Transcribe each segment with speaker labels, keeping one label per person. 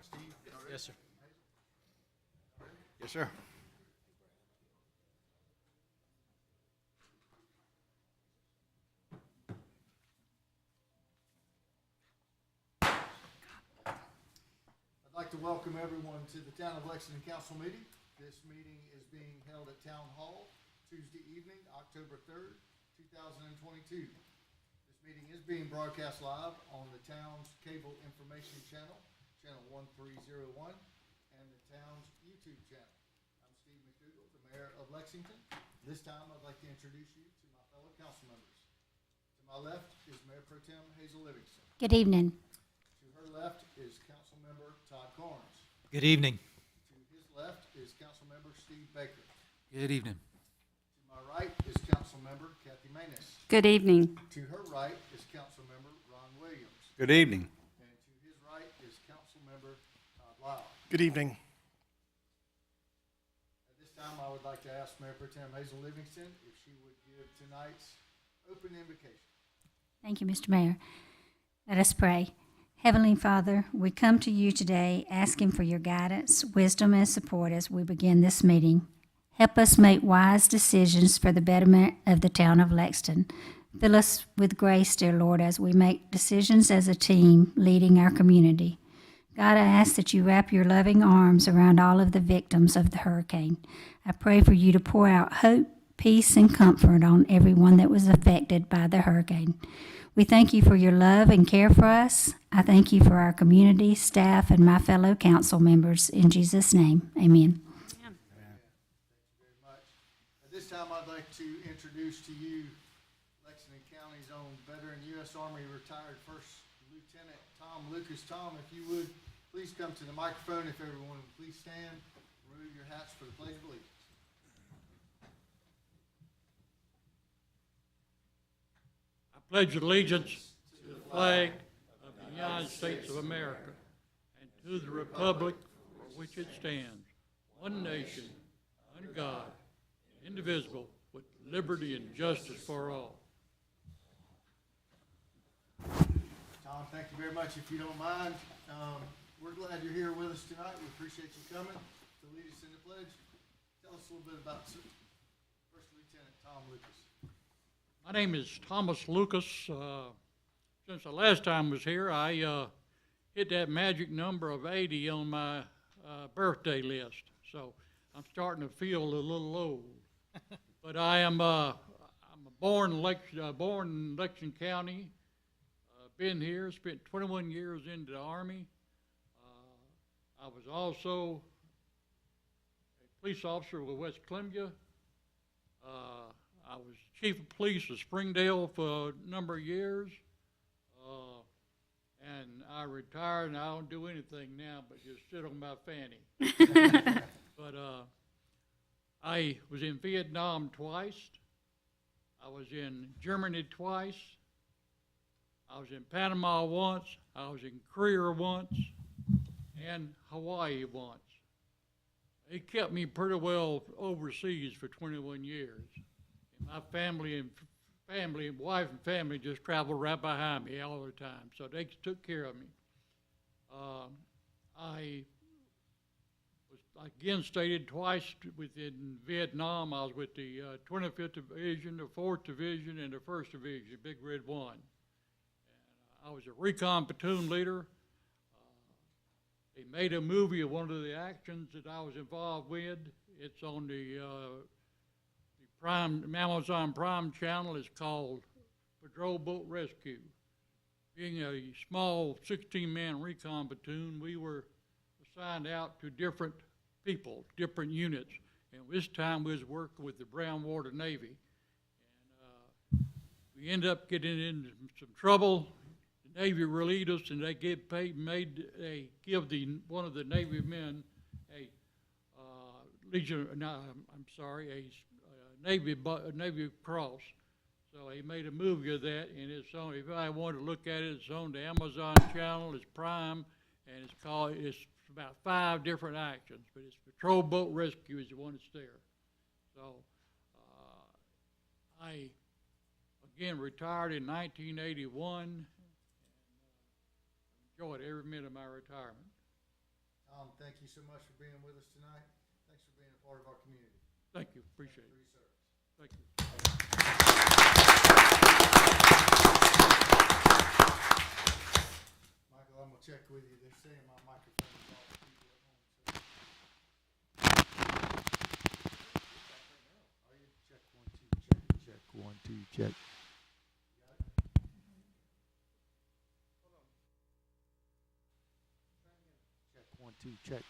Speaker 1: Steve? Yes, sir. Yes, sir.
Speaker 2: I'd like to welcome everyone to the Town of Lexington Council meeting. This meeting is being held at Town Hall Tuesday evening, October 3rd, 2022. This meeting is being broadcast live on the town's cable information channel, channel 1301, and the town's YouTube channel. I'm Steve McDougall, the mayor of Lexington. This time I'd like to introduce you to my fellow council members. To my left is Mayor Pro Tem Hazel Livingston.
Speaker 3: Good evening.
Speaker 2: To her left is Councilmember Todd Carnes.
Speaker 1: Good evening.
Speaker 2: To his left is Councilmember Steve Baker.
Speaker 1: Good evening.
Speaker 2: To my right is Councilmember Kathy Maness.
Speaker 3: Good evening.
Speaker 2: To her right is Councilmember Ron Williams.
Speaker 4: Good evening.
Speaker 2: And to his right is Councilmember Todd Lyle.
Speaker 4: Good evening.
Speaker 2: At this time, I would like to ask Mayor Pro Tem Hazel Livingston if she would give tonight's open invocation.
Speaker 3: Thank you, Mr. Mayor. Let us pray. Heavenly Father, we come to you today asking for your guidance, wisdom, and support as we begin this meeting. Help us make wise decisions for the betterment of the town of Lexington. Fill us with grace, dear Lord, as we make decisions as a team leading our community. God, I ask that you wrap your loving arms around all of the victims of the hurricane. I pray for you to pour out hope, peace, and comfort on everyone that was affected by the hurricane. We thank you for your love and care for us. I thank you for our community, staff, and my fellow council members. In Jesus' name, amen.
Speaker 2: Thank you very much. At this time, I'd like to introduce to you Lexington County's own veteran U.S. Army retired First Lieutenant Tom Lucas. Tom, if you would, please come to the microphone. If everyone would please stand, remove your hats for the Pledge of Allegiance.
Speaker 5: Pledge allegiance to the flag of the United States of America and to the republic for which it stands, one nation, under God, indivisible, with liberty and justice for all.
Speaker 2: Tom, thank you very much. If you don't mind, we're glad you're here with us tonight. We appreciate you coming to lead us in the pledge. Tell us a little bit about First Lieutenant Tom Lucas.
Speaker 5: My name is Thomas Lucas. Since the last time I was here, I hit that magic number of 80 on my birthday list. So I'm starting to feel a little old. But I'm born in Lexington County. Been here, spent 21 years in the Army. I was also a police officer with West Columbia. I was chief of police of Springdale for a number of years, and I retired, and I don't do anything now but just sit on my fanny. But I was in Vietnam twice. I was in Germany twice. I was in Panama once. I was in Korea once, and Hawaii once. It kept me pretty well overseas for 21 years. My family, wife and family just traveled right behind me all the time, so they took care of me. I was again stated twice within Vietnam. I was with the 25th Division, the 4th Division, and the 1st Division, Big Red 1. And I was a recon platoon leader. They made a movie of one of the actions that I was involved with. It's on the Amazon Prime channel. Is called Patrol Boat Rescue. Being a small 16-man recon platoon, we were assigned out to different people, different units. And this time we was working with the Brown Water Navy. And we ended up getting into some trouble. The Navy relieved us, and they give one of the Navy men a Navy Cross. So he made a movie of that, and it's on. If I wanted to look at it, it's on the Amazon channel. It's Prime, and it's about 5 different actions, but it's Patrol Boat Rescue is the one that's there. So I again retired in 1981, and enjoyed every minute of my retirement.
Speaker 2: Tom, thank you so much for being with us tonight. Thanks for being a part of our community.
Speaker 5: Thank you, appreciate
Speaker 2: For
Speaker 5: it.
Speaker 2: your service.
Speaker 5: Thank you.
Speaker 2: Michael, I'm gonna check with you. They're saying my microphone is off. Are you? Check 1 2 check 1 2 check. Check 1 2 check.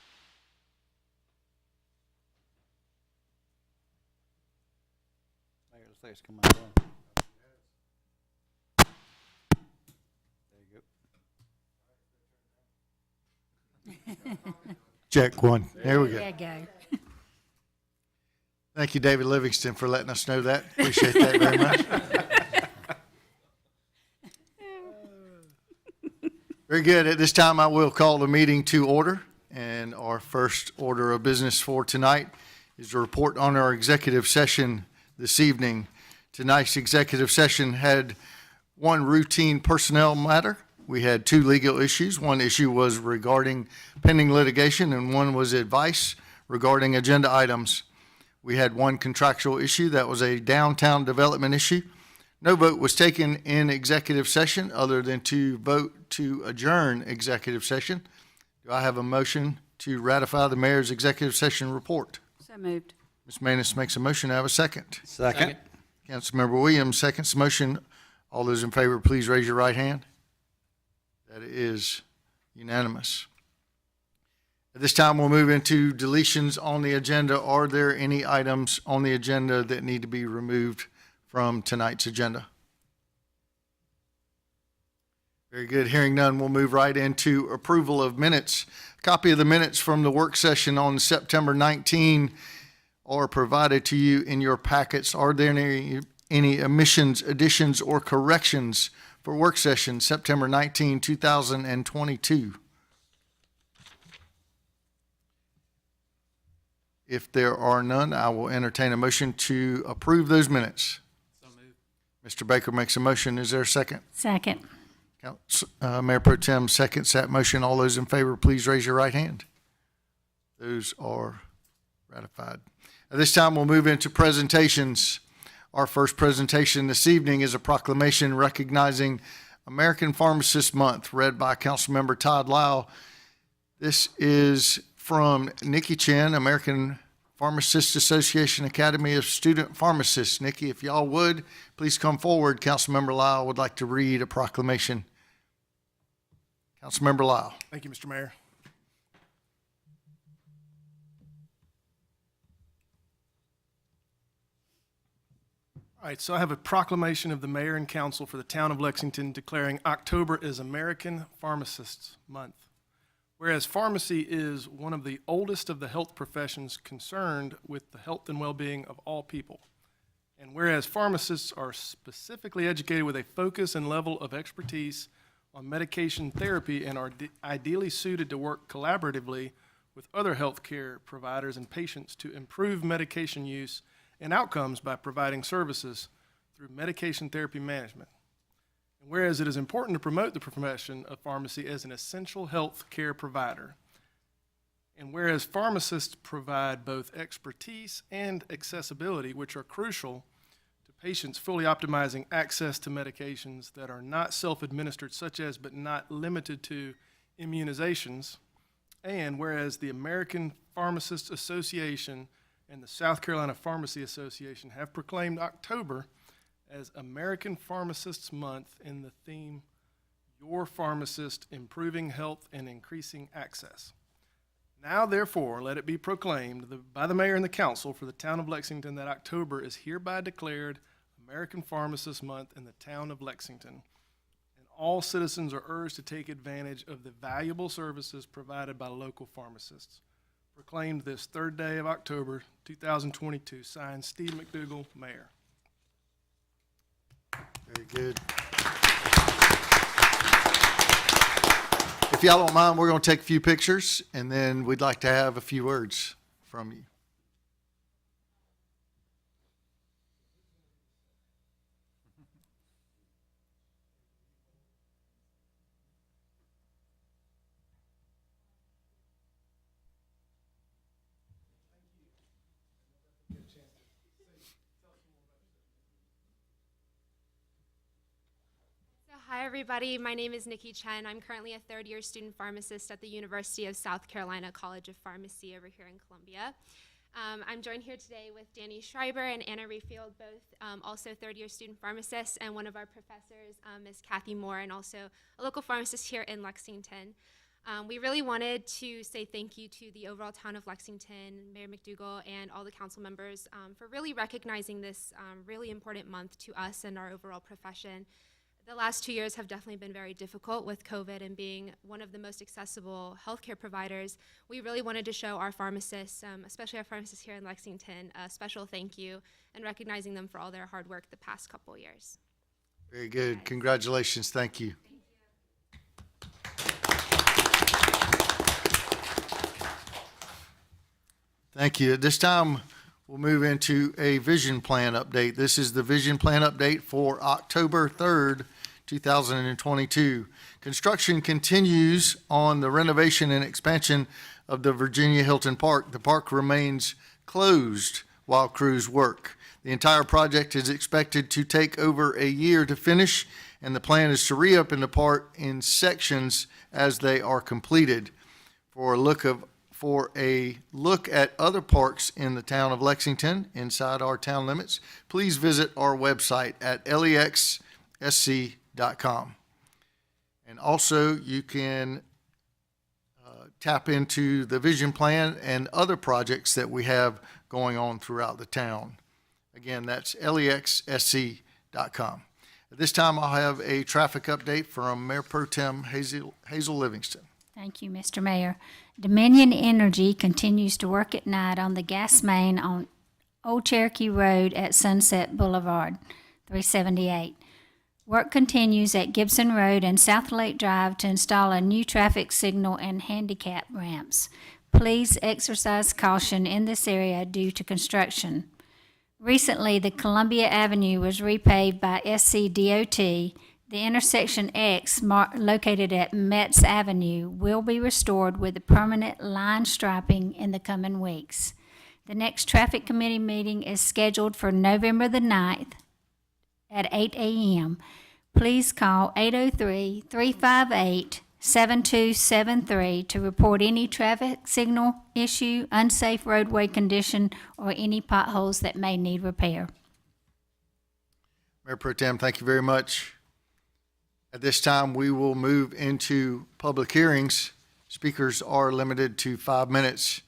Speaker 4: Mayor, looks like it's coming out well. There you go.
Speaker 2: Check 1. There we go.
Speaker 3: There you go.
Speaker 2: Thank you, David Livingston, for letting us know that. Appreciate that very much. Very good. At this time, I will call the meeting to order. And our first order of business for tonight is a report on our executive session this evening. Tonight's executive session had one routine personnel matter. We had 2 legal issues. One issue was regarding pending litigation, and one was advice regarding agenda items. We had 1 contractual issue. That was a downtown development issue. No vote was taken in executive session other than to vote to adjourn executive session. Do I have a motion to ratify the mayor's executive session report?
Speaker 6: So moved.
Speaker 2: Ms. Manis makes a motion. I have a second.
Speaker 4: Second.
Speaker 2: Councilmember Williams seconds the motion. All those in favor, please raise your right hand. That is unanimous. At this time, we'll move into deletions on the agenda. Are there any items on the agenda that need to be removed from tonight's agenda? Very good. Hearing none, we'll move right into approval of minutes. A copy of the minutes from the work session on September 19 are provided to you in your packets. Are there any omissions, additions, or corrections for work session September 19, 2022? If there are none, I will entertain a motion to approve those minutes.
Speaker 1: So moved.
Speaker 2: Mr. Baker makes a motion. Is there a second?
Speaker 3: Second.
Speaker 2: Mayor Pro Tem seconds that motion. All those in favor, please raise your right hand. Those are ratified. At this time, we'll move into presentations. Our first presentation this evening is a proclamation recognizing American Pharmacist Month, read by Councilmember Todd Lau. This is from Nikki Chen, American Pharmacists Association Academy of Student Pharmacists. Nikki, if y'all would, please come forward. Councilmember Lau would like to read a proclamation. Councilmember Lau.
Speaker 7: Thank you, Mr. Mayor. All right, so I have a proclamation of the mayor and council for the town of Lexington declaring October is American Pharmacists Month. Whereas pharmacy is one of the oldest of the health professions concerned with the health and well-being of all people. And whereas pharmacists are specifically educated with a focus and level of expertise on medication therapy and are ideally suited to work collaboratively with other healthcare providers and patients to improve medication use and outcomes by providing services through medication therapy management. And whereas it is important to promote the profession of pharmacy as an essential health care provider, and whereas pharmacists provide both expertise and accessibility, which are crucial to patients fully optimizing access to medications that are not self-administered, such as but not limited to immunizations, and whereas the American Pharmacists Association and the South Carolina Pharmacy Association have proclaimed October as American Pharmacists Month in the theme, Your Pharmacist, Improving Health and Increasing Access. Now, therefore, let it be proclaimed by the mayor and the council for the town of Lexington that October is hereby declared American Pharmacists Month in the town of Lexington. And all citizens are urged to take advantage of the valuable services provided by local pharmacists. Proclaimed this 3rd day of October, 2022. Signed, Steve McDougall, Mayor.
Speaker 2: Very good. If y'all don't mind, we're going to take a few pictures, and then we'd like to have a few words from you.
Speaker 6: Hi, everybody. My name is Nikki Chen. I'm currently a third-year student pharmacist at the University of South Carolina College of Pharmacy over here in Columbia. I'm joined here today with Danny Schreiber and Anna Refield, both also third-year student pharmacists, and one of our professors, Ms. Kathy Moore, and also a local pharmacist here in Lexington. We really wanted to say thank you to the overall town of Lexington, Mayor McDougall, and all the council members for really recognizing this really important month to us and our overall profession. The last 2 years have definitely been very difficult with COVID and being one of the most accessible healthcare providers. We really wanted to show our pharmacists, especially our pharmacists here in Lexington, a special thank you and recognizing them for all their hard work the past couple years.
Speaker 2: Very good. Congratulations. Thank you. Thank you. At this time, we'll move into a vision plan update. This is the vision plan update for October 3rd, 2022. Construction continues on the renovation and expansion of the Virginia Hilton Park. The park remains closed while crews work. The entire project is expected to take over a year to finish, and the plan is to re-open the park in sections as they are completed. For a look at other parks in the town of Lexington inside our town limits, please visit our website at lexsc.com. And also, you can tap into the vision plan and other projects that we have going on throughout the town. Again, that's lexsc.com. At this time, I'll have a traffic update from Mayor Pro Tem Hazel Livingston.
Speaker 3: Thank you, Mr. Mayor. Dominion Energy continues to work at night on the gas main on Old Cherokee Road at Sunset Boulevard, 378. Work continues at Gibson Road and South Lake Drive to install a new traffic signal and handicap ramps. Please exercise caution in this area due to construction. Recently, the Columbia Avenue was repaved by SCDOT. The intersection X, located at Metz Avenue, will be restored with a permanent line striping in the coming weeks. The next Traffic Committee meeting is scheduled for November the 9th at 8 a.m. Please call 803-358-7273 to report any traffic signal issue, unsafe roadway condition, or any potholes that may need repair.
Speaker 2: Mayor Pro Tem, thank you very much. At this time, we will move into public hearings. Speakers are limited to 5 minutes.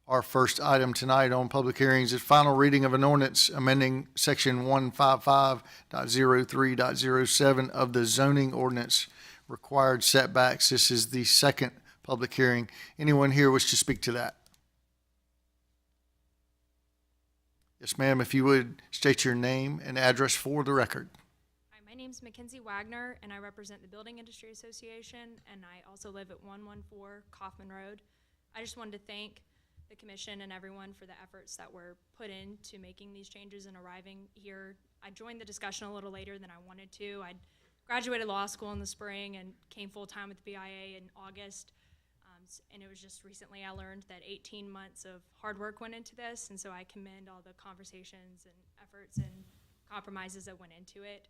Speaker 2: Our first item tonight on public hearings is final reading of an ordinance amending section 155.03.07 of the zoning ordinance, required setbacks. This is the second public hearing. Anyone here wish to speak to that? Yes, ma'am. If you would state your name and address for the record.
Speaker 8: My name's Mackenzie Wagner, and I represent the Building Industry Association, and I also live at 114 Kaufman Road. I just wanted to thank the commission and everyone for the efforts that were put into making these changes and arriving here. I joined the discussion a little later than I wanted to. I graduated law school in the spring and came full-time with the BIA in August, and it was just recently I learned that 18 months of hard work went into this, and so I commend all the conversations and efforts and compromises that went into it.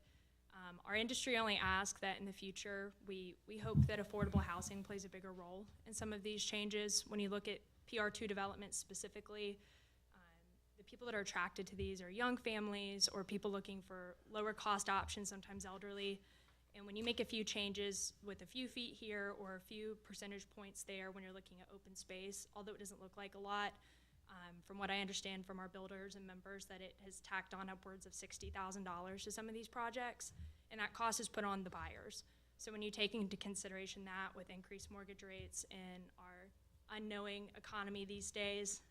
Speaker 8: Our industry only asks that in the future, we hope that affordable housing plays a bigger role in some of these changes. When you look at PR2 development specifically, the people that are attracted to these are young families or people looking for lower cost options, sometimes elderly. And when you make a few changes with a few feet here or a few percentage points there when you're looking at open space, although it doesn't look like a lot, from what I understand from our builders and members, that it has tacked on upwards of $60,000 to some of these projects, and that cost is put on the buyers. So when you take into consideration that with increased mortgage rates and our unknowing economy these days,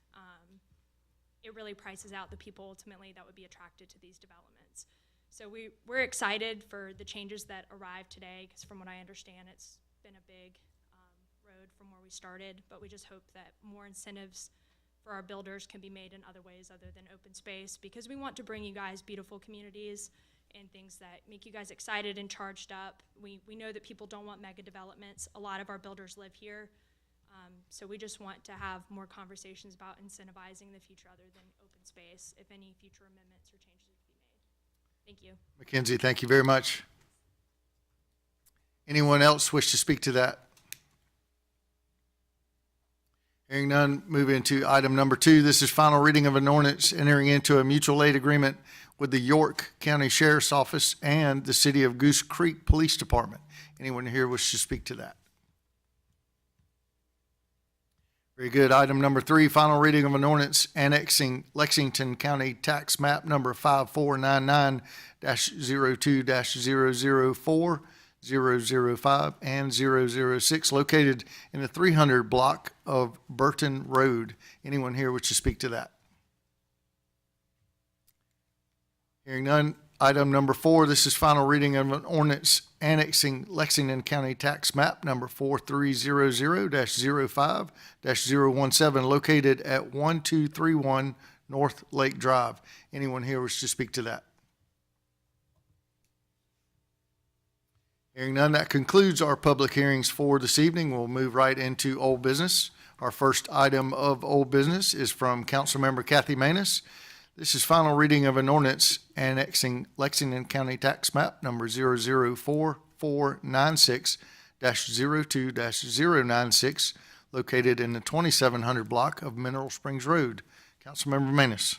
Speaker 8: it really prices out the people ultimately that would be attracted to these developments. So we're excited for the changes that arrived today, because from what I understand, it's been a big road from where we started, but we just hope that more incentives for our builders can be made in other ways other than open space, because we want to bring you guys beautiful communities and things that make you guys excited and charged up. We know that people don't want mega developments. A lot of our builders live here, so we just want to have more conversations about incentivizing the future other than open space, if any future amendments or changes could be made. Thank you.
Speaker 2: Mackenzie, thank you very much. Anyone else wish to speak to that? Hearing none, move into item number 2. This is final reading of an ordinance entering into a mutual aid agreement with the York County Sheriff's Office and the City of Goose Creek Police Department. Anyone here wish to speak to that? Very good. Item number 3, final reading of an ordinance annexing Lexington County Tax Map number 5499-02-004, 005, and 006, located in the 300 block of Burton Road. Anyone here wish to speak to that? Hearing none. Item number 4, this is final reading of an ordinance annexing Lexington County Tax Map number 4300-05-017, located at 1231 North Lake Drive. Anyone here wish to speak to that? Hearing none, that concludes our public hearings for this evening. We'll move right into old business. Our first item of old business is from Councilmember Kathy Maness. This is final reading of an ordinance annexing Lexington County Tax Map number 004496-02-096, located in the 2700 block of Mineral Springs Road. Councilmember Maness.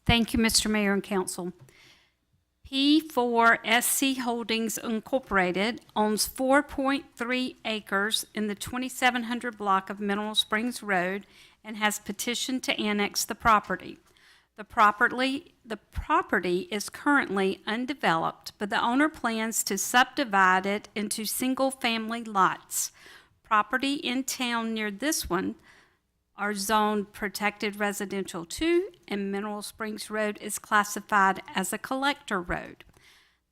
Speaker 9: Thank you, Mr. Mayor and Council. P4SC Holdings Incorporated owns 4.3 acres in the 2700 block of Mineral Springs Road and has petitioned to annex the property. The property is currently undeveloped, but the owner plans to subdivide it into single-family lots. Property in town near this one are zoned Protected Residential 2, and Mineral Springs Road is classified as a collector road.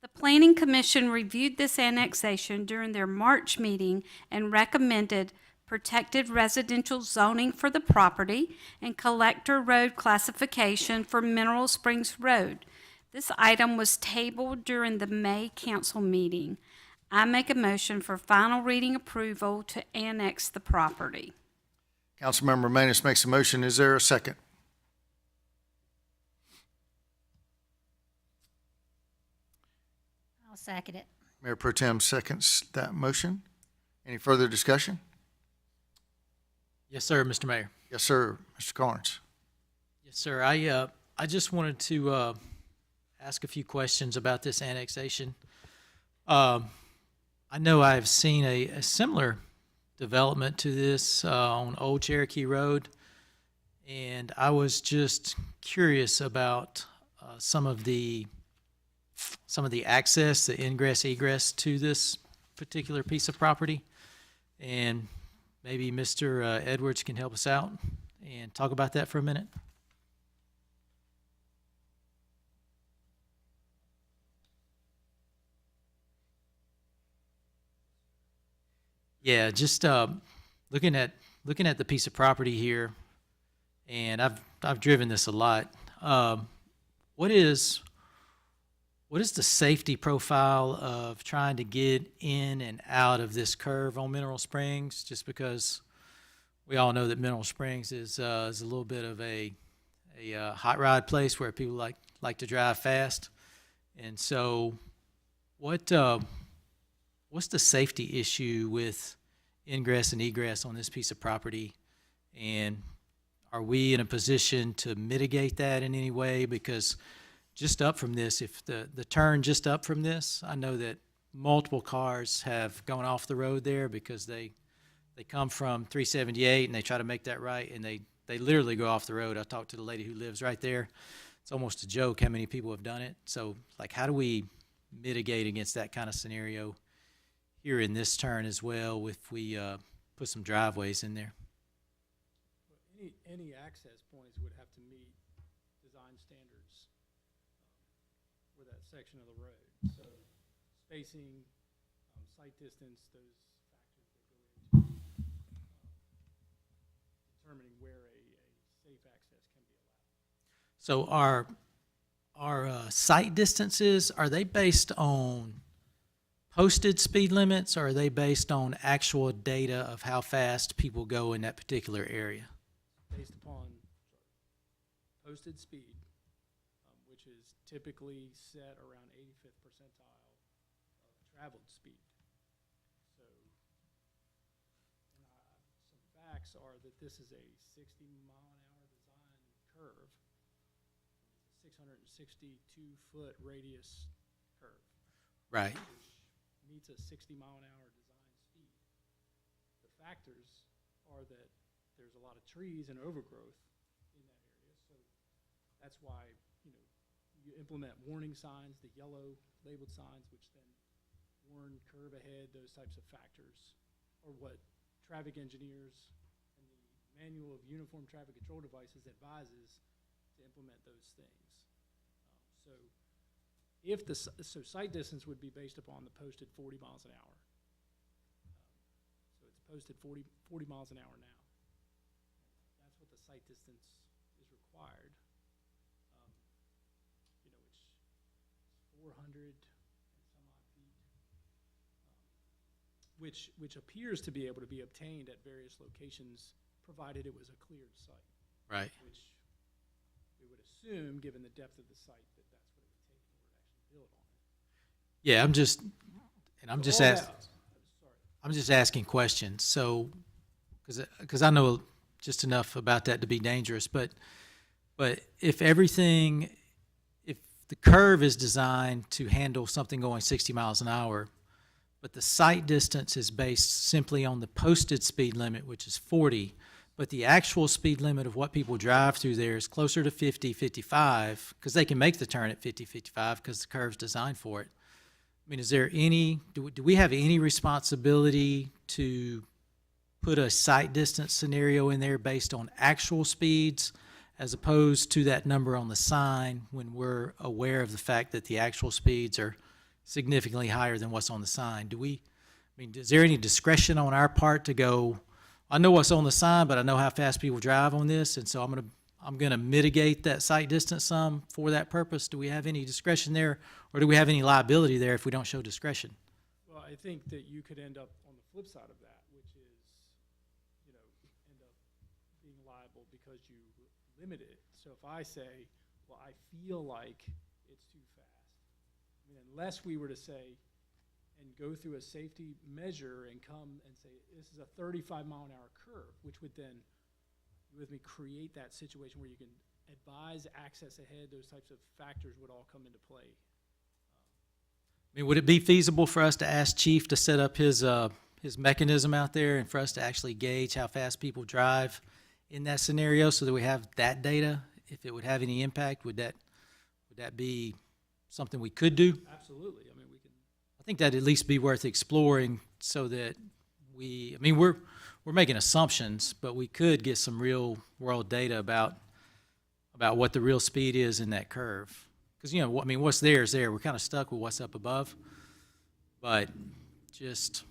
Speaker 9: The Planning Commission reviewed this annexation during their March meeting and recommended protected residential zoning for the property and collector road classification for Mineral Springs Road. This item was tabled during the May council meeting. I make a motion for final reading approval to annex the property.
Speaker 2: Councilmember Maness makes a motion. Is there a second?
Speaker 3: I'll second it.
Speaker 2: Mayor Pro Tem seconds that motion. Any further discussion?
Speaker 1: Yes, sir, Mr. Mayor.
Speaker 2: Yes, sir. Mr. Carnes.
Speaker 1: Yes, sir. I just wanted to ask a few questions about this annexation. I know I've seen a similar development to this on Old Cherokee Road, and I was just curious about some of the access, the ingress, egress to this particular piece of property, and maybe Mr. Edwards can help us out and talk about that for a minute. Yeah, just looking at the piece of property here, and I've driven this a lot. What is the safety profile of trying to get in and out of this curve on Mineral Springs? Just because we all know that Mineral Springs is a little bit of a hot rod place where people like to drive fast, and so what's the safety issue with ingress and egress on this piece of property, and are we in a position to mitigate that in any way? Because just up from this, if the turn just up from this, I know that multiple cars have gone off the road there because they come from 378 and they try to make that right, and they literally go off the road. I talked to the lady who lives right there. It's almost a joke how many people have done it. So, like, how do we mitigate against that kind of scenario here in this turn as well if we put some driveways in there?
Speaker 5: Any access points would have to meet design standards for that section of the road. So spacing, sight distance, those factors that go into determining where a safe access can be allowed.
Speaker 1: So our sight distances, are they based on posted speed limits, or are they based on actual data of how fast people go in that particular area?
Speaker 5: Based upon posted speed, which is typically set around 85th percentile of traveled speed.
Speaker 7: facts are that this is a 60-mile-an-hour design curve. It's a 662-foot radius curve,
Speaker 1: Right.
Speaker 7: which meets a 60-mile-an-hour design speed. The factors are that there's a lot of trees and overgrowth in that area, so that's why, you know, you implement warning signs, the yellow labeled signs, which then warn curve ahead, those types of factors, or what traffic engineers and the Manual of Uniform Traffic Control Devices advises to implement those things. So if the, so sight distance would be based upon the posted 40 miles an hour. So it's posted 40 miles an hour now. That's what the sight distance is required. You know, it's 400 and some odd feet, which appears to be able to be obtained at various locations, provided it was a cleared site.
Speaker 1: Right.
Speaker 7: Which we would assume, given the depth of the site, that that's what it would take in order to actually build on it.
Speaker 1: Yeah, I'm just
Speaker 7: So all
Speaker 1: asking.
Speaker 7: that- sorry.
Speaker 1: I'm just asking questions. So, because I know just enough about that to be dangerous, but if the curve is designed to handle something going 60 miles an hour, but the sight distance is based simply on the posted speed limit, which is 40, but the actual speed limit of what people drive through there is closer to 50, 55, because they can make the turn at 50, 55 because the curve's designed for it. I mean, is there any, do we have any responsibility to put a sight distance scenario in there based on actual speeds as opposed to that number on the sign when we're aware of the fact that the actual speeds are significantly higher than what's on the sign? Is there any discretion on our part to go, I know what's on the sign, but I know how fast people drive on this, and so I'm gonna mitigate that sight distance some for that purpose? Do we have any discretion there, or do we have any liability there if we don't show discretion?
Speaker 7: Well, I think that you could end up on the flip side of that, which is, you know, end up being liable because you limit it. So if I say, well, I feel like it's too fast, I mean, unless we were to say, and go through a safety measure and come and say, this is a 35-mile-an-hour curve, which would then, with me, create that situation where you can advise access ahead, those types of factors would all come into play.
Speaker 1: I mean, would it be feasible for us to ask Chief to set up his mechanism out there and for us to actually gauge how fast people drive in that scenario so that we have that data? If it would have any impact, would that be something we could do?
Speaker 7: Absolutely. I mean, we can.
Speaker 1: I think that'd at least be worth exploring so that we're making assumptions, but we could get some real world data about what the real speed is in that curve. Because, you know, I mean, what's there is there. We're kind of stuck with what's up above. But just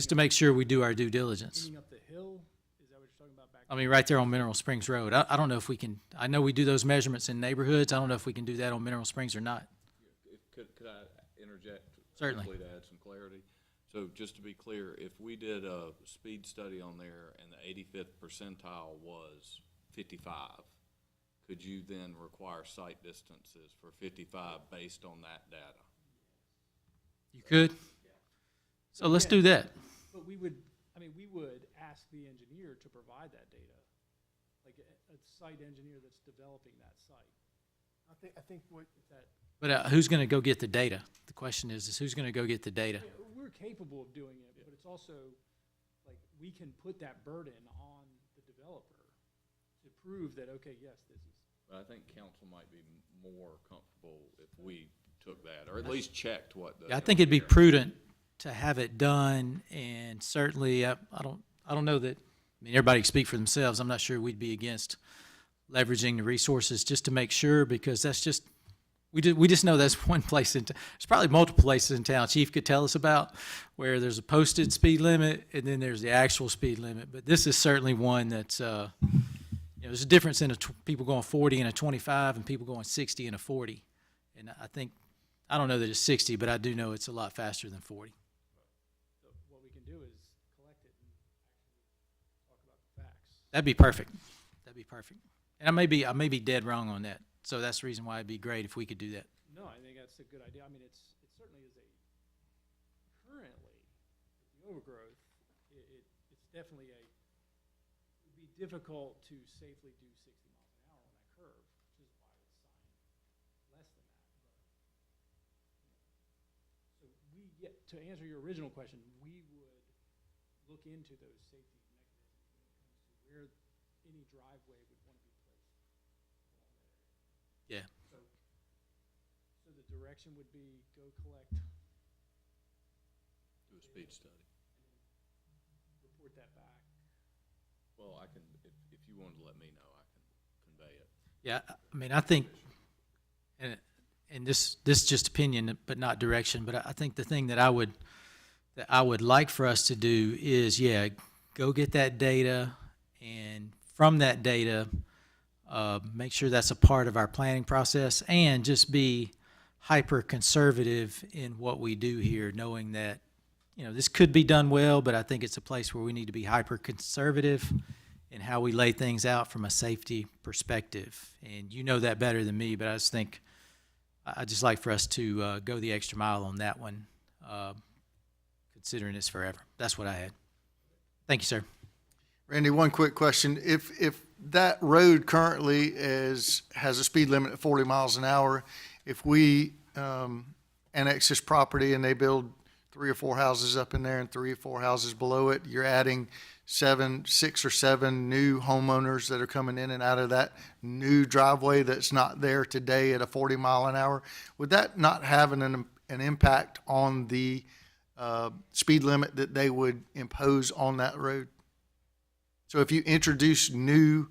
Speaker 1: to make sure we do our due diligence.
Speaker 7: Meaning up the hill, is that what you're talking about back?
Speaker 1: I mean, right there on Mineral Springs Road. I don't know if we can, I know we do those measurements in neighborhoods. I don't know if we can do that on Mineral Springs or not.
Speaker 10: Could I interject?
Speaker 1: Certainly.
Speaker 10: Quickly to add some clarity? So just to be clear, if we did a speed study on there and the 85th percentile was 55, could you then require sight distances for 55 based on that data?
Speaker 1: You could? So let's do that.
Speaker 7: But we would ask the engineer to provide that data, like a site engineer that's developing that site. I think what that.
Speaker 1: But who's going to go get the data? The question is who's going to go get the data?
Speaker 7: Yeah, we're capable of doing it, but it's also like we can put that burden on the developer to prove that, okay, yes, this is.
Speaker 10: But I think council might be more comfortable if we took that, or at least checked what the.
Speaker 1: Yeah, I think it'd be prudent to have it done, and certainly I don't know that. I mean, everybody can speak for themselves. I'm not sure we'd be against leveraging the resources just to make sure, because that's just we just know that's one place in. There's probably multiple places in town. Chief could tell us about where there's a posted speed limit and then there's the actual speed limit. But this is certainly one that's there's a difference in people going 40 and a 25 and people going 60 and a 40. And I don't know that it's 60, but I do know it's a lot faster than 40.
Speaker 7: So what we can do is collect it and actually talk about the facts.
Speaker 1: That'd be perfect. That'd be perfect. And I may be dead wrong on that. So that's the reason why it'd be great if we could do that.
Speaker 7: No, I think that's a good idea. I mean, it certainly is currently, the overgrowth, it's definitely a
Speaker 11: difficult to safely do 60 miles an hour on that curve, which is why it's signed less than that. So we get, to answer your original question, we would look into those safety mechanisms when it comes to where any driveway would want to be placed along that area.
Speaker 1: Yeah.
Speaker 11: So the direction would be go collect,
Speaker 10: Do a speed study.
Speaker 11: report that back.
Speaker 10: Well, I can, if you wanted to let me know, I can convey it.
Speaker 1: Yeah, I mean, I think, and this is just opinion, but not direction, but I think the thing that I would like for us to do is, yeah, go get that data, and from that data, make sure that's a part of our planning process, and just be hyper conservative in what we do here, knowing that, you know, this could be done well, but I think it's a place where we need to be hyper conservative in how we lay things out from a safety perspective. And you know that better than me, but I just think, I'd just like for us to go the extra mile on that one, considering it's forever. That's what I had. Thank you, sir.
Speaker 2: Randy, one quick question. If that road currently has a speed limit of 40 miles an hour, if we annex this property and they build 3 or 4 houses up in there and 3 or 4 houses below it, you're adding 6 or 7 new homeowners that are coming in and out of that new driveway that's not there today at a 40 mile an hour. Would that not have an impact on the speed limit that they would impose on that road? So if you introduce new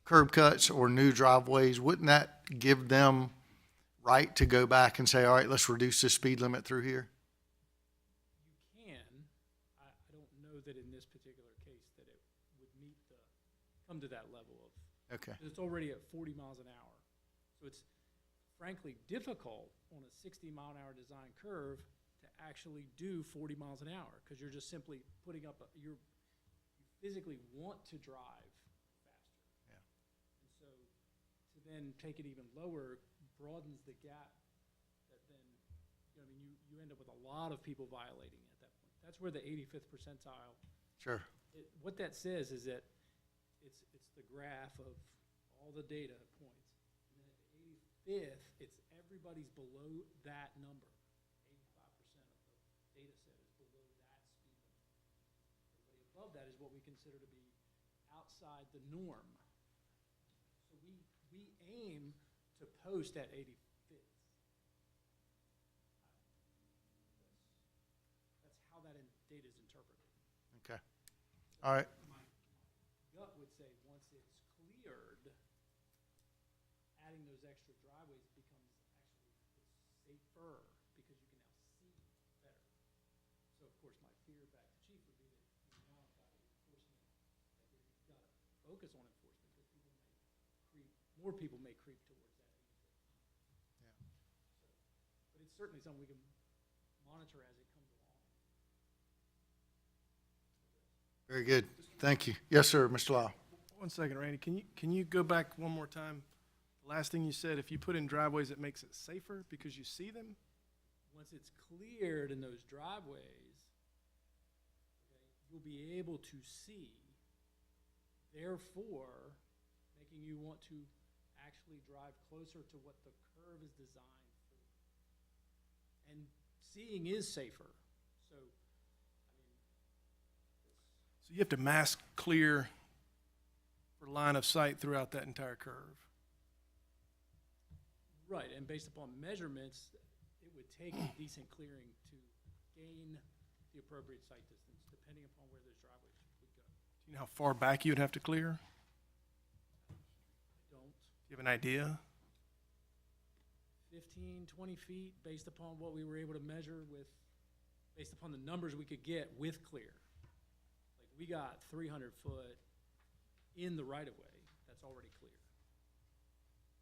Speaker 2: curb cuts or new driveways, wouldn't that give them right to go back and say, all right, let's reduce the speed limit through here?
Speaker 11: You can. I don't know that in this particular case that it would come to that level of.
Speaker 2: Okay.
Speaker 11: It's already at 40 miles an hour. So it's frankly difficult on a 60 mile an hour design curve to actually do 40 miles an hour, because you're just simply putting up, you physically want to drive faster.
Speaker 2: Yeah.
Speaker 11: And so to then take it even lower broadens the gap that then, you know, I mean, you end up with a lot of people violating at that point. That's where the 85th percentile.
Speaker 2: Sure.
Speaker 11: What that says is that it's the graph of all the data points. And then at the 85th, it's everybody's below that number. 85% of the data set is below that speed limit. Everybody above that is what we consider to be outside the norm. So we aim to post at 85th. That's how that data is interpreted.
Speaker 2: Okay. All right.
Speaker 11: My gut would say once it's cleared, adding those extra driveways becomes actually safer because you can now see better. So of course my fear back to Chief would be that you now got enforcement, that you've got to focus on enforcement because more people may creep towards that.
Speaker 2: Yeah.
Speaker 11: But it's certainly something we can monitor as it comes along.
Speaker 2: Very good. Thank you. Yes, sir, Mr. Lyle.
Speaker 7: 1 second, Randy. Can you go back one more time? The last thing you said, if you put in driveways, it makes it safer because you see them?
Speaker 11: Once it's cleared in those driveways, okay, you'll be able to see, therefore making you want to actually drive closer to what the curve is designed for. And seeing is safer. So, I mean,
Speaker 7: So you have to mask clear for line of sight throughout that entire curve.
Speaker 11: right, and based upon measurements, it would take a decent clearing to gain the appropriate site distance, depending upon where those driveways would go.
Speaker 7: Do you know how far back you would have to clear?
Speaker 11: Don't.
Speaker 7: Do you have an idea?
Speaker 11: 15, 20 feet, based upon what we were able to measure with, based upon the numbers we could get with clear. Like, we got 300 foot in the right of way, that's already clear.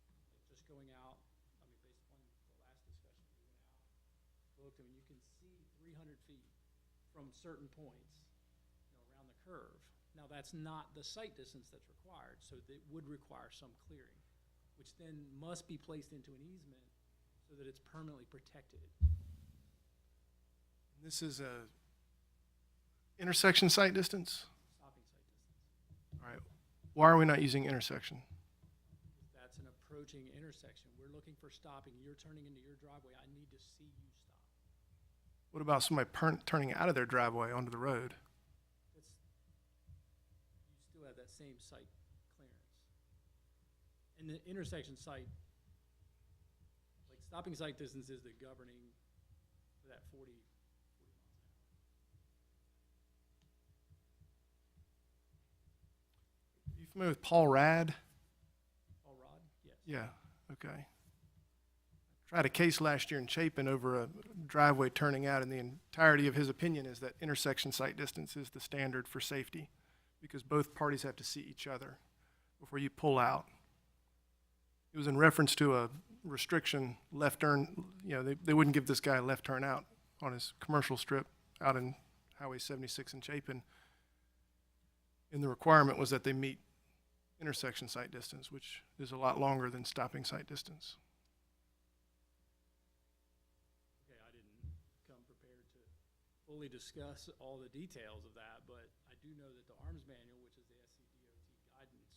Speaker 11: Like, just going out, I mean, based upon the last discussion, we went out, looked, and you can see 300 feet from certain points, you know, around the curve. Now, that's not the site distance that's required, so it would require some clearing, which then must be placed into an easement so that it's permanently protected.
Speaker 7: This is a intersection site distance?
Speaker 11: Stopping site distance.
Speaker 7: All right. Why are we not using intersection?
Speaker 11: That's an approaching intersection. We're looking for stopping. You're turning into your driveway. I need to see you stop.
Speaker 7: What about somebody turning out of their driveway onto the road?
Speaker 11: You still have that same site clearance. And the intersection site, like stopping site distance is the governing for that 40 miles an hour.
Speaker 7: You familiar with Paul Rad?
Speaker 11: All rod? Yes.
Speaker 7: Yeah, okay. Tried a case last year in Chapin over a driveway turning out, and the entirety of his opinion is that intersection sight distance is the standard for safety, because both parties have to see each other before you pull out. It was in reference to a restriction, left turn, they wouldn't give this guy a left turn out on his commercial strip out in Highway 76 in Chapin. And the requirement was that they meet intersection sight distance, which is a lot longer than stopping sight distance.
Speaker 11: Okay, I didn't come prepared to fully discuss all the details of that, but I do know that the arms manual, which is the SCDOT guidance,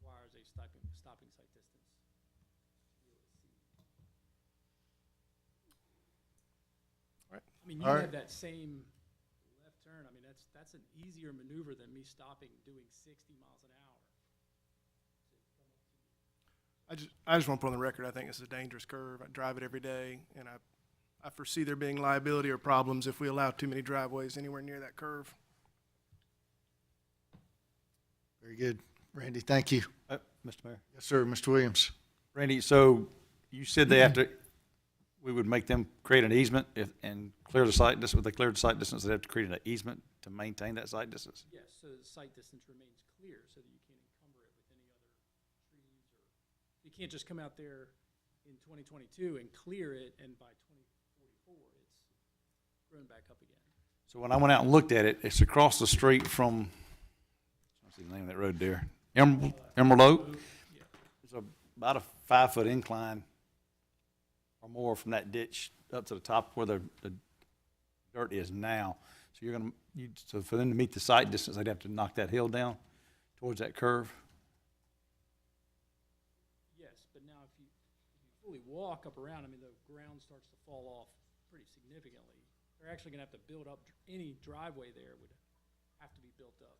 Speaker 11: requires a stopping sight distance.
Speaker 7: Right.
Speaker 11: I mean, you
Speaker 2: All right.
Speaker 11: have that same left turn. I mean, that's an easier maneuver than me stopping doing 60 miles an hour.
Speaker 7: I just want to put on the record, I think it's a dangerous curve. I drive it every day, and I foresee there being liability or problems if we allow too many driveways anywhere near that curve.
Speaker 2: Very good. Randy, thank you.
Speaker 4: Mr. Mayor.
Speaker 2: Yes, sir. Mr. Williams.
Speaker 4: Randy, so you said they have to, we would make them create an easement and clear the site distance. If they cleared the site distance, they'd have to create an easement to maintain that site distance?
Speaker 11: Yes, so the sight distance remains clear so that you can't encumber it with any other trees or, you can't just come out there in 2022 and clear it and by 2044 it's grown back up again.
Speaker 4: So when I went out and looked at it, it's across the street from, I see the name of that road there, Emerald Oak.
Speaker 11: Yeah.
Speaker 4: It's about a 5-foot incline or more from that ditch up to the top where the dirt is now. So so for them to meet the site distance, they'd have to knock that hill down towards that curve.
Speaker 11: Yes, but now if you fully walk up around, I mean, the ground starts to fall off pretty significantly. They're actually gonna have to build up, any driveway there would have to be built up.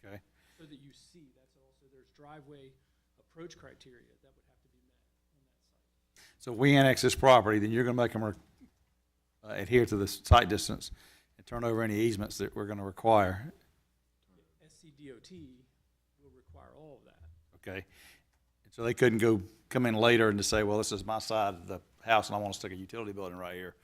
Speaker 4: Okay.
Speaker 11: So that you see, that's also, there's driveway approach criteria that would have to be met on that site.
Speaker 4: So if we annex this property, then you're gonna make them adhere to the site distance and turn over any easements that we're gonna require.
Speaker 11: SCDOT will require all of that.
Speaker 4: Okay. And so they couldn't come in later and just say, well, this is my side of the house and I want to stick a utility building right here.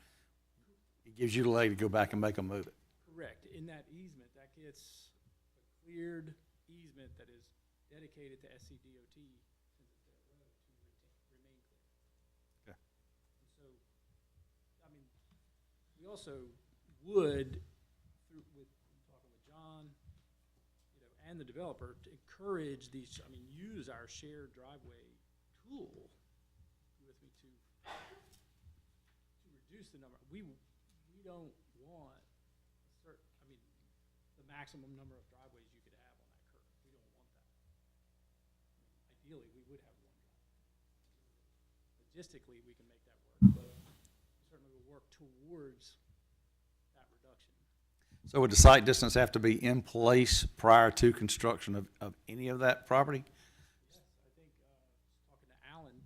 Speaker 4: It gives you the leg to go back and make them move it.
Speaker 11: Correct. In that easement, that gets a cleared easement that is dedicated to SCDOT since it's their road to remain clear.
Speaker 4: Okay.
Speaker 11: And so, I mean, we also would, with talking with John, and the developer, to encourage these, I mean, use our shared driveway tool with me to reduce the number. We don't want a certain, I mean, the maximum number of driveways you could have on that curve. We don't want that. Ideally, we would have one driveway. Logistically, we can make that work, but certainly we'll work towards that reduction.
Speaker 4: So would the site distance have to be in place prior to construction of any of that property?
Speaker 11: Yes, I think, talking to Alan,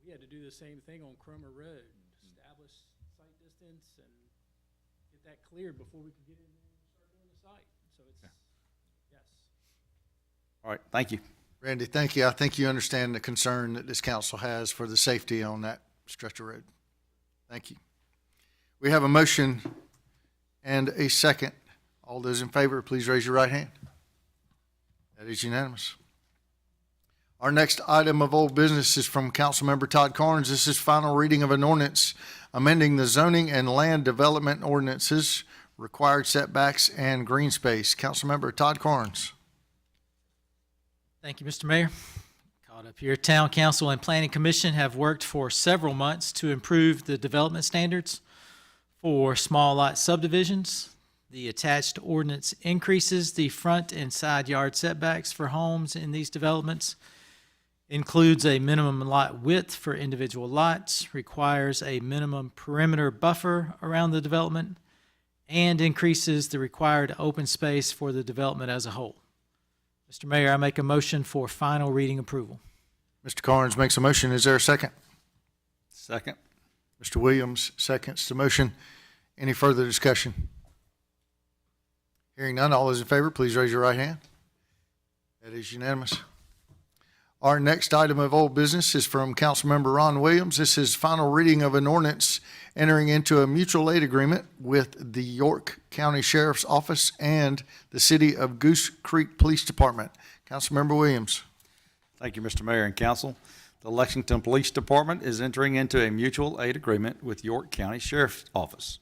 Speaker 11: we had to do the same thing on Cromer Road, establish site distance and get that cleared before we could get in there and start doing the site. So it's, yes.
Speaker 4: All right, thank you.
Speaker 2: Randy, thank you. I think you understand the concern that this council has for the safety on that stretch of road. Thank you. We have a motion and a second. All those in favor, please raise your right hand. That is unanimous. Our next item of old business is from Councilmember Todd Carnes. This is final reading of an ordinance amending the zoning and land development ordinances, required setbacks, and green space. Councilmember Todd Carnes.
Speaker 1: Thank you, Mr. Mayor. Caught up here. Town Council and Planning Commission have worked for several months to improve the development standards for small lot subdivisions. The attached ordinance increases the front and side yard setbacks for homes in these developments, includes a minimum lot width for individual lots, requires a minimum perimeter buffer around the development, and increases the required open space for the development as a whole. Mr. Mayor, I make a motion for final reading approval.
Speaker 2: Mr. Carnes makes a motion. Is there a second?
Speaker 4: Second.
Speaker 2: Mr. Williams seconds the motion. Any further discussion? Hearing none, all those in favor, please raise your right hand. That is unanimous. Our next item of old business is from Councilmember Ron Williams. This is final reading of an ordinance entering into a mutual aid agreement with the York County Sheriff's Office and the City of Goose Creek Police Department. Councilmember Williams.
Speaker 4: Thank you, Mr. Mayor and Council. The Lexington Police Department is entering into a mutual aid agreement with York County Sheriff's Office.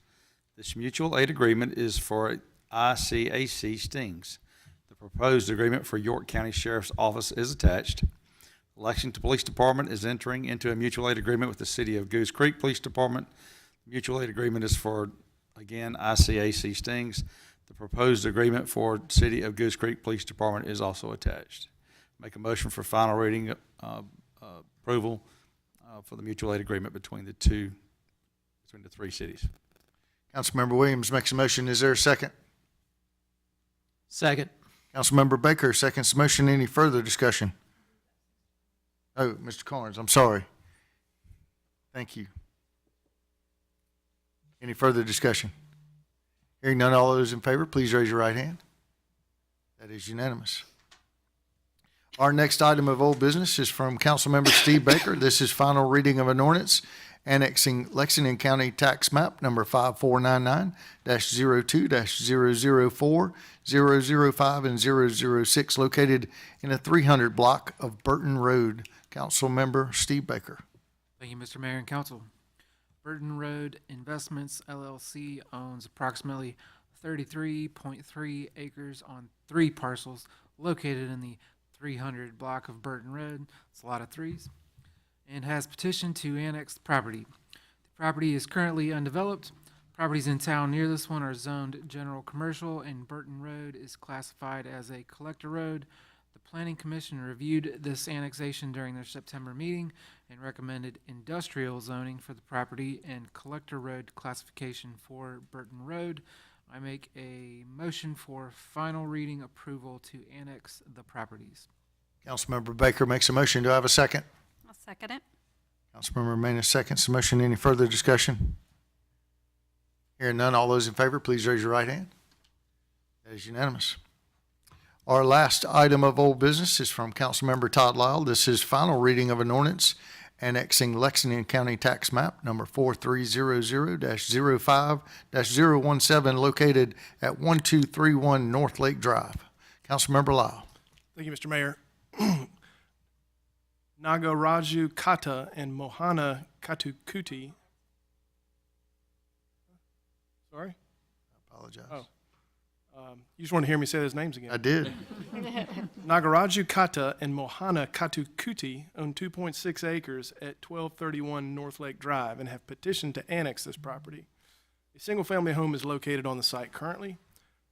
Speaker 4: This mutual aid agreement is for ICAC stings. The proposed agreement for York County Sheriff's Office is attached. The Lexington Police Department is entering into a mutual aid agreement with the City of Goose Creek Police Department. The mutual aid agreement is for, again, ICAC stings. The proposed agreement for City of Goose Creek Police Department is also attached. Make a motion for final reading approval for the mutual aid agreement between the three cities.
Speaker 2: Councilmember Williams makes a motion. Is there a second?
Speaker 1: Second.
Speaker 2: Councilmember Baker seconds the motion. Any further discussion? Oh, Mr. Carnes, I'm sorry. Thank you. Any further discussion? Hearing none, all those in favor, please raise your right hand. That is unanimous. Our next item of old business is from Councilmember Steve Baker. This is final reading of an ordinance annexing Lexington County Tax Map number 5499-02-004, 005, and 006 located in a 300 block of Burton Road. Councilmember Steve Baker.
Speaker 12: Thank you, Mr. Mayor and Council. Burton Road Investments LLC owns approximately 33.3 acres on 3 parcels located in the 300 block of Burton Road. It's a lot of threes. And has petitioned to annex the property. The property is currently undeveloped. Properties in town near this one are zoned general commercial, and Burton Road is classified as a collector road. The Planning Commission reviewed this annexation during their September meeting and recommended industrial zoning for the property and collector road classification for Burton Road. I make a motion for final reading approval to annex the properties.
Speaker 2: Councilmember Baker makes a motion. Do I have a second?
Speaker 9: I'll second it.
Speaker 2: Councilmember Manus seconds the motion. Any further discussion? Hearing none, all those in favor, please raise your right hand. That is unanimous. Our last item of old business is from Councilmember Todd Lyle. This is final reading of an ordinance annexing Lexington County Tax Map number 4300-05-017 located at 1231 North Lake Drive. Councilmember Lyle.
Speaker 7: Thank you, Mr. Mayor. Nagaraju Kata and Mohana Katukuti. Sorry?
Speaker 2: I apologize.
Speaker 7: Oh. You just want to hear me say those names again.
Speaker 2: I did.
Speaker 7: Nagaraju Kata and Mohana Katukuti own 2.6 acres at 1231 North Lake Drive and have petitioned to annex this property. A single-family home is located on the site currently.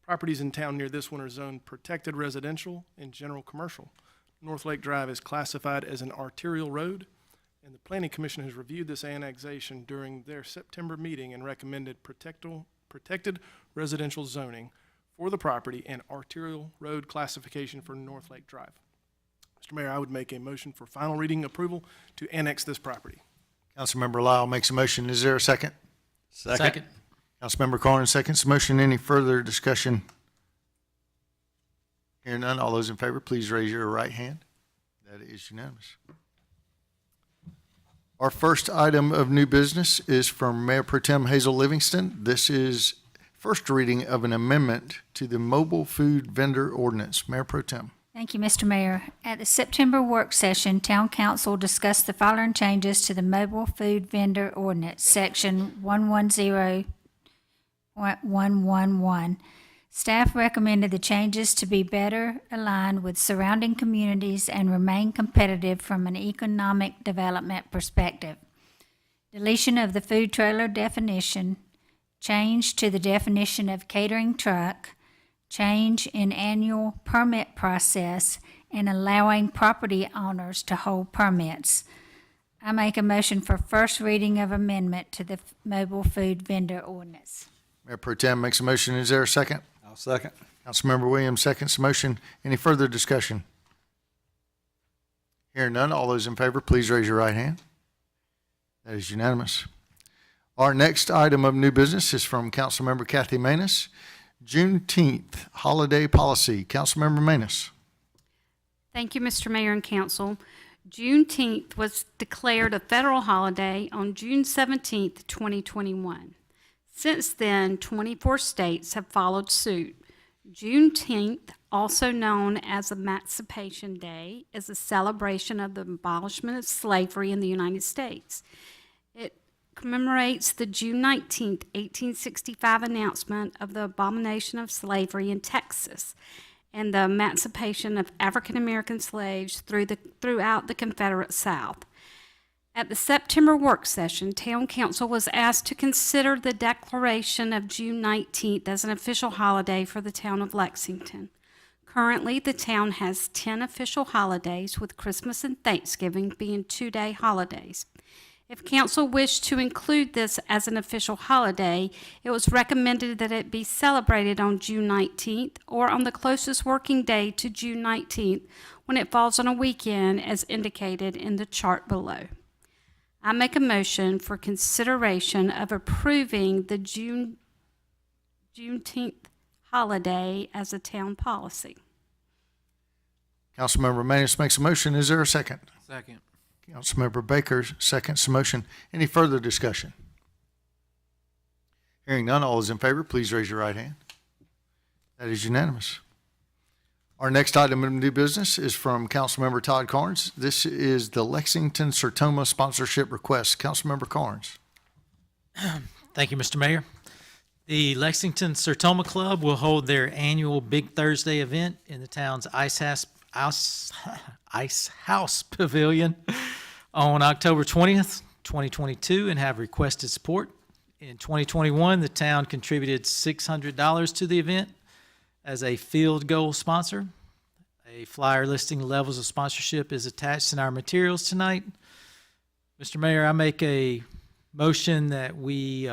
Speaker 7: Properties in town near this one are zoned protected residential and general commercial. North Lake Drive is classified as an arterial road, and the Planning Commission has reviewed this annexation during their September meeting and recommended protected residential zoning for the property and arterial road classification for North Lake Drive. Mr. Mayor, I would make a motion for final reading approval to annex this property.
Speaker 2: Councilmember Lyle makes a motion. Is there a second?
Speaker 1: Second.
Speaker 2: Councilmember Carnes seconds the motion. Any further discussion? Hearing none, all those in favor, please raise your right hand. That is unanimous. Our first item of new business is from Mayor Pro Tem Hazel Livingston. This is first reading of an amendment to the mobile food vendor ordinance. Mayor Pro Tem.
Speaker 3: Thank you, Mr. Mayor. At the September work session, Town Council discussed the following changes to the mobile food vendor ordinance, Section 110.111. Staff recommended the changes to be better aligned with surrounding communities and remain competitive from an economic development perspective. Deletion of the food trailer definition, change to the definition of catering truck, change in annual permit process, and allowing property owners to hold permits. I make a motion for first reading of amendment to the mobile food vendor ordinance.
Speaker 2: Mayor Pro Tem makes a motion. Is there a second?
Speaker 4: I'll second.
Speaker 2: Councilmember Williams seconds the motion. Any further discussion? Hearing none, all those in favor, please raise your right hand. That is unanimous. Our next item of new business is from Councilmember Kathy Manus. Juneteenth holiday policy. Councilmember Manus.
Speaker 9: Thank you, Mr. Mayor and Council. Juneteenth was declared a federal holiday on June 17th, 2021. Since then, 24 states have followed suit. Juneteenth, also known as Emancipation Day, is a celebration of the abolishment of slavery in the United States. It commemorates the June 19th, 1865 announcement of the abomination of slavery in Texas and the emancipation of African American slaves throughout the Confederate South. At the September work session, Town Council was asked to consider the declaration of June 19th as an official holiday for the town of Lexington. Currently, the town has 10 official holidays, with Christmas and Thanksgiving being 2-day holidays. If council wished to include this as an official holiday, it was recommended that it be celebrated on June 19th or on the closest working day to June 19th when it falls on a weekend as indicated in the chart below. I make a motion for consideration of approving the Juneteenth holiday as a town policy.
Speaker 2: Councilmember Manus makes a motion. Is there a second?
Speaker 12: Second.
Speaker 2: Councilmember Baker seconds the motion. Any further discussion? Hearing none, all those in favor, please raise your right hand. That is unanimous. Our next item of new business is from Councilmember Todd Carnes. This is the Lexington Sertoma sponsorship request. Councilmember Carnes.
Speaker 1: Thank you, Mr. Mayor. The Lexington Sertoma Club will hold their annual Big Thursday event in the town's Ice House Pavilion on October 20th, 2022, and have requested support. In 2021, the town contributed $600 to the event as a field goal sponsor. A flyer listing levels of sponsorship is attached in our materials tonight. Mr. Mayor, I make a motion that we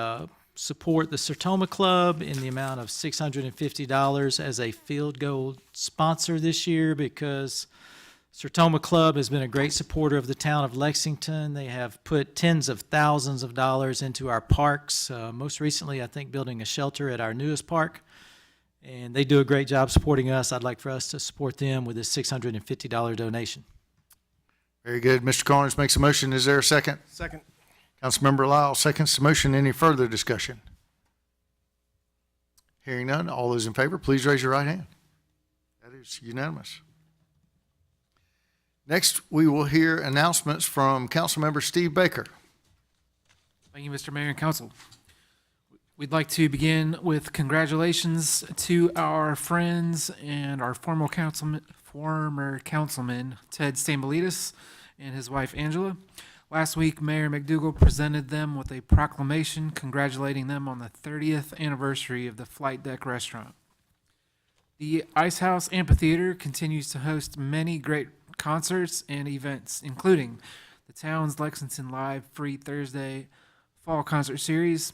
Speaker 1: support the Sertoma Club in the amount of $650 as a field goal sponsor this year, because Sertoma Club has been a great supporter of the town of Lexington. They have put tens of thousands of dollars into our parks, most recently, I think, building a shelter at our newest park. And they do a great job supporting us. I'd like for us to support them with this $650 donation.
Speaker 2: Very good. Mr. Carnes makes a motion. Is there a second?
Speaker 7: Second.
Speaker 2: Councilmember Lyle seconds the motion. Any further discussion? Hearing none, all those in favor, please raise your right hand. That is unanimous. Next, we will hear announcements from Councilmember Steve Baker.
Speaker 12: Thank you, Mr. Mayor and Council. We'd like to begin with congratulations to our friends and our former councilman, Ted Stambolitis and his wife, Angela. Last week, Mayor McDougal presented them with a proclamation congratulating them on the 30th anniversary of the Flight Deck Restaurant. The Ice House Amphitheater continues to host many great concerts and events, including the town's Lexington Live Free Thursday Fall Concert Series,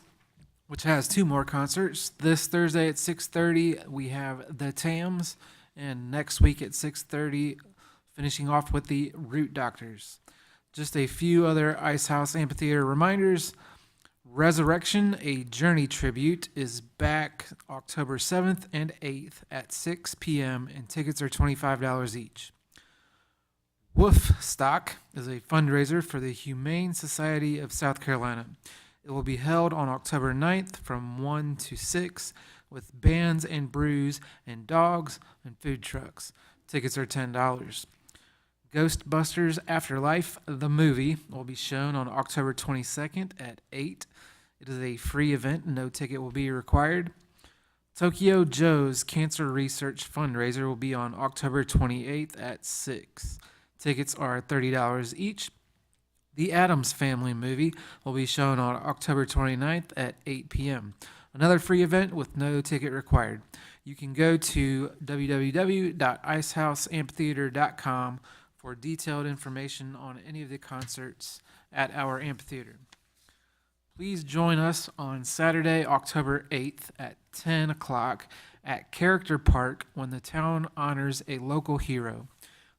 Speaker 12: which has 2 more concerts. This Thursday at 6:30, we have the Tams, and next week at 6:30, finishing off with the Root Doctors. Just a few other Ice House Amphitheater reminders. Resurrection, a Journey tribute, is back October 7th and 8th at 6 p.m., and tickets are $25 each. Wolf Stock is a fundraiser for the Humane Society of South Carolina. It will be held on October 9th from 1 to 6 with bands and brews and dogs and food trucks. Tickets are $10. Ghostbusters Afterlife, the movie, will be shown on October 22nd at 8. It is a free event. No ticket will be required. Tokyo Joe's Cancer Research Fundraiser will be on October 28th at 6. Tickets are $30 each. The Addams Family movie will be shown on October 29th at 8 p.m. Another free event with no ticket required. You can go to www.icehouseamphitheater.com for detailed information on any of the concerts at our amphitheater. Please join us on Saturday, October 8th at 10 o'clock at Character Park when the town honors a local hero.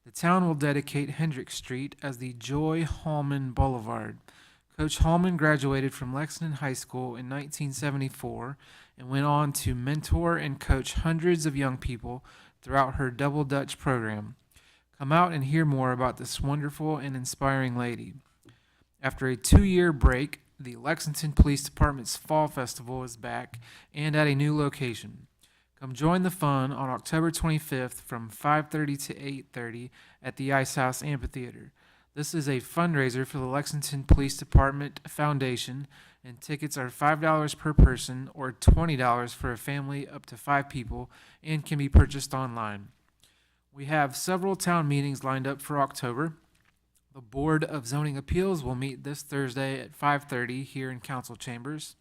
Speaker 12: The town will dedicate Hendrick Street as the Joy Hallman Boulevard. Coach Hallman graduated from Lexington High School in 1974 and went on to mentor and coach hundreds of young people throughout her Double Dutch program. Come out and hear more about this wonderful and inspiring lady. After a 2-year break, the Lexington Police Department's Fall Festival is back and at a new location. Come join the fun on October 25th from 5:30 to 8:30 at the Ice House Amphitheater. This is a fundraiser for the Lexington Police Department Foundation, and tickets are $5 per person or $20 for a family up to 5 people and can be purchased online. We have several town meetings lined up for October. The Board of Zoning Appeals will meet this Thursday at 5:30 here in council chambers.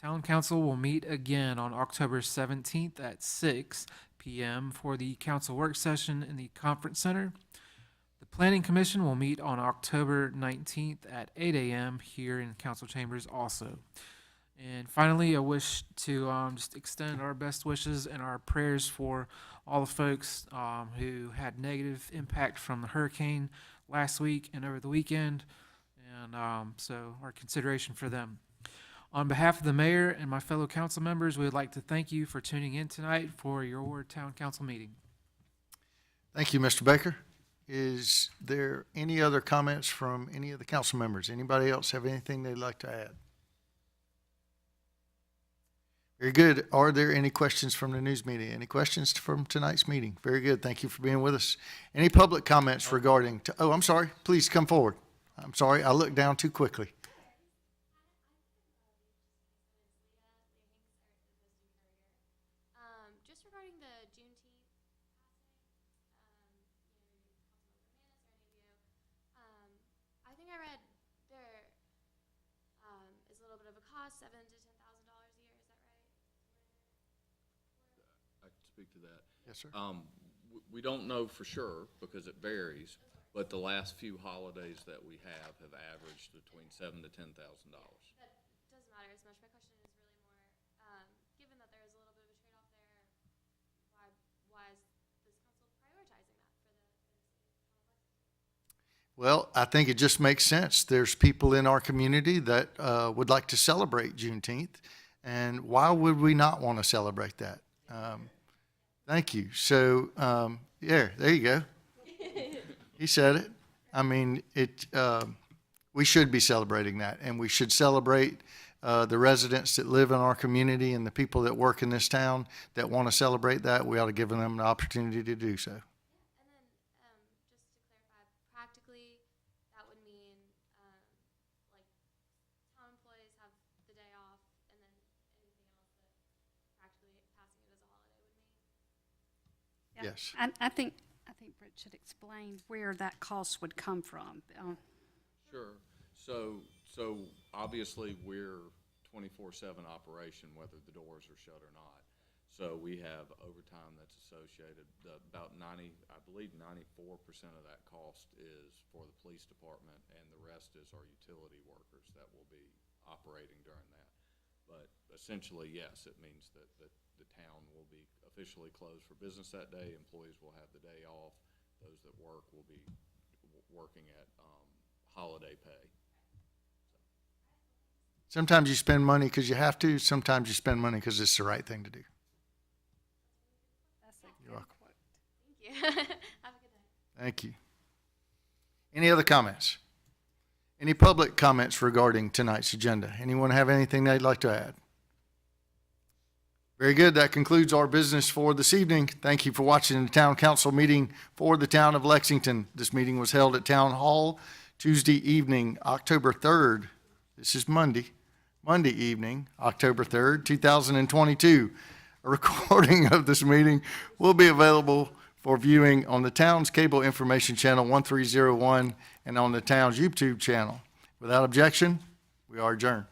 Speaker 12: Town Council will meet again on October 17th at 6 p.m. for the council work session in the conference center. The Planning Commission will meet on October 19th at 8 a.m. here in council chambers also. And finally, I wish to just extend our best wishes and our prayers for all the folks who had negative impact from the hurricane last week and over the weekend, and so our consideration for them. On behalf of the mayor and my fellow council members, we would like to thank you for tuning in tonight for your town council meeting.
Speaker 2: Thank you, Mr. Baker. Is there any other comments from any of the council members? Anybody else have anything they'd like to add? Very good. Are there any questions from the news media? Any questions from tonight's meeting? Very good. Thank you for being with us. Any public comments regarding oh, I'm sorry. Please come forward. I'm sorry. I looked down too quickly.
Speaker 6: Just regarding the Juneteenth I think I read there is a little bit of a cost, $7,000 to $10,000 a year. Is that right?
Speaker 10: I can speak to that.
Speaker 2: Yes, sir.
Speaker 10: We don't know for sure because it varies, but the last few holidays that we have averaged between $7,000 to $10,000.
Speaker 6: That doesn't matter as much. My question is really more, given that there is a little bit of a trade-off there, why is this council prioritizing that for the city of Lexington?
Speaker 2: Well, I think it just makes sense. There's people in our community that would like to celebrate Juneteenth, and why would we not want to celebrate that? Thank you. So, yeah, there you go. He said it. I mean, we should be celebrating that, and we should celebrate the residents that live in our community and the people that work in this town that want to celebrate that. We ought to give them an opportunity to do so.
Speaker 6: And then, just to clarify, practically, that would mean, like, town employees have the day off, and then anything else that practically passing it as a holiday would mean?
Speaker 9: Yeah.
Speaker 2: Yes.
Speaker 9: I think Brett should explain where that cost would come from.
Speaker 10: Sure. So obviously we're 24/7 operation, whether the doors are shut or not. So we have overtime that's associated. About 94% of that cost is for the police department, and the rest is our utility workers that will be operating during that. But essentially, yes, it means that the town will be officially closed for business that day. Employees will have the day off. Those that work will be working at holiday pay.
Speaker 2: Sometimes you spend money because you have to. Sometimes you spend money because it's the right thing to do.
Speaker 9: That's a
Speaker 2: You're
Speaker 9: good
Speaker 2: welcome.
Speaker 9: quote.
Speaker 6: Thank you. Have a good day.
Speaker 2: Thank you. Any other comments? Any public comments regarding tonight's agenda? Anyone have anything they'd like to add? Very good. That concludes our business for this evening. Thank you for watching the Town Council meeting for the Town of Lexington. This meeting was held at Town Hall Tuesday evening, October 3rd. This is Monday evening, October 3rd, 2022. A recording of this meeting will be available for viewing on the town's cable information channel 1301 and on the town's YouTube channel. Without objection, we are adjourned.